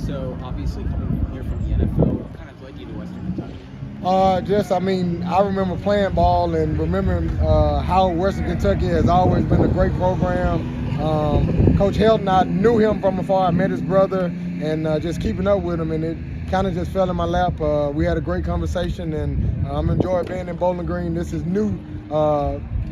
So obviously coming here from the NFL, what kind of led you to Western Kentucky? I remember playing ball and remembering how Western Kentucky has always been a great program. Coach Helton, I knew him from afar. I met his brother, and just keeping up with him, and it kind of just fell in my lap. We had a great conversation, and I'm enjoying being in Bowling Green. This is new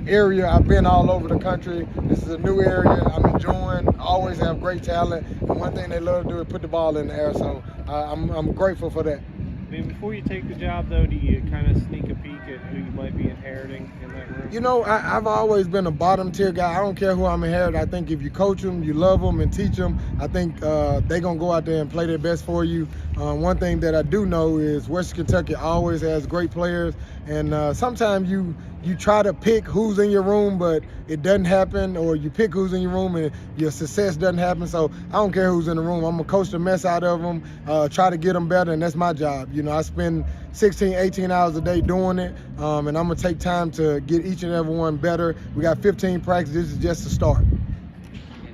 area. I've been all over the country. This is a new area. I'm enjoying. Always have great talent, and one thing they love to do is put the ball in the air. So I'm grateful for that. I mean, before you take the job, though, do you kind of sneak a peek at who you might be inheriting in that room? You know, I've always been a bottom tier guy. I don't care who I'm inheriting. I think if you coach them, you love them, and teach them, I think they're going to go out there and play their best for you. One thing that I do know is Western Kentucky always has great players, and sometimes you try to pick who's in your room, but it doesn't happen, or you pick who's in your room and your success doesn't happen. So I don't care who's in the room. I'm going to coach the mess out of them, try to get them better, and that's my job. You know, I spend 16, 18 hours a day doing it, and I'm going to take time to get each and every one better. We got 15 practices. This is just the start. And,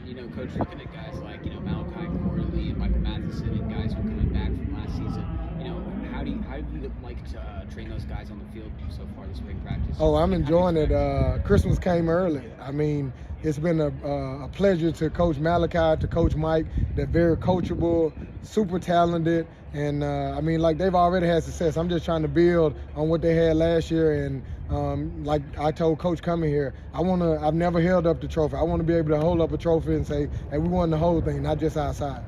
you know, Coach, looking at guys like, Malachi Corley and Michael Matheson and guys who are coming back from last season, how do you like to train those guys on the field so far this spring practice? Oh, I'm enjoying it. Christmas came early. I mean, it's been a pleasure to coach Malachi, to coach Mike. They're very coachable, super talented, and they've already had success. I'm just trying to build on what they had last year, and like I told Coach coming here, I've never held up the trophy. I want to be able to hold up a trophy and say, hey, we won the whole thing, not just our side.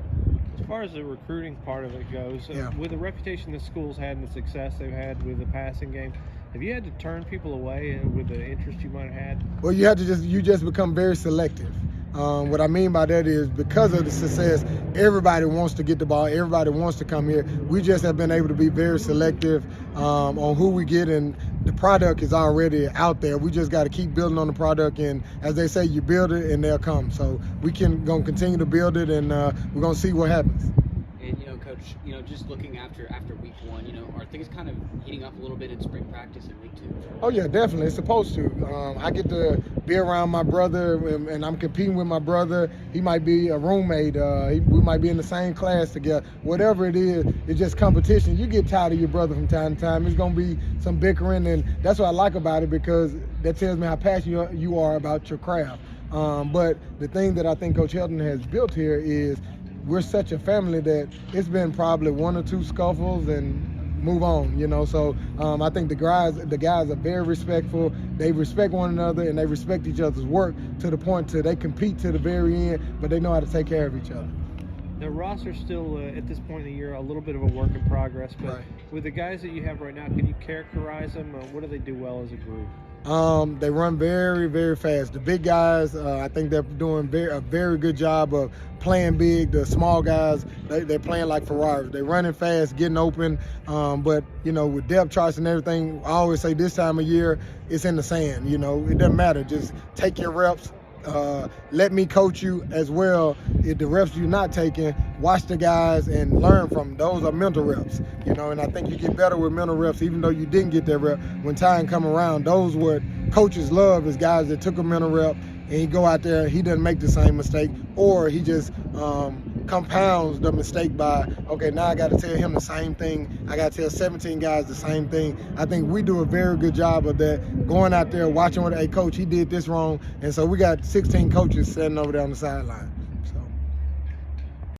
As far as the recruiting part of it goes, Yeah. With the reputation the school's had and the success they've had with the passing game, have you had to turn people away with the interest you might have had? Well, you just become very selective. What I mean by that is because of the success, everybody wants to get the ball. Everybody wants to come here. We just have been able to be very selective on who we get, and the product is already out there. We just got to keep building on the product, and as they say, you build it and they'll come. So we gonna continue to build it, and we're gonna see what happens. And, Coach, just looking after week one, are things kind of heating up a little bit in spring practice in week two? Oh, yeah, definitely. It's supposed to. I get to be around my brother, and I'm competing with my brother. He might be a roommate. We might be in the same class together. Whatever it is, it's just competition. You get tired of your brother from time to time. It's going to be some bickering, and that's what I like about it, because that tells me how passionate you are about your craft. But the thing that I think Coach Helton has built here is we're such a family that it's been probably one or two scuffles and move on, So I think the guys are very respectful. They respect one another, and they respect each other's work to the point to they compete to the very end, but they know how to take care of each other. The roster's still, at this point in the year, a little bit of a work in progress, but Right. with the guys that you have right now, can you characterize them? What do they do well as a group? They run very, very fast. The big guys, I think they're doing a very good job of playing big. The small guys, they're playing like Ferraris. They're running fast, getting open. But, with depth charts and everything, I always say this time of year, it's in the sand. It doesn't matter. Just take your reps. Let me coach you as well. If the reps you're not taking, watch the guys and learn from them. Those are mental reps, and I think you get better with mental reps, even though you didn't get that rep. When time come around, those what coaches love is guys that took a mental rep and he go out there, he doesn't make the same mistake, or he just compounds the mistake by, okay, now I got to tell him the same thing. I got to tell 17 guys the same thing. I think we do a very good job of that, going out there, watching hey, coach, he did this wrong. And so we got 16 coaches sitting over there on the sideline.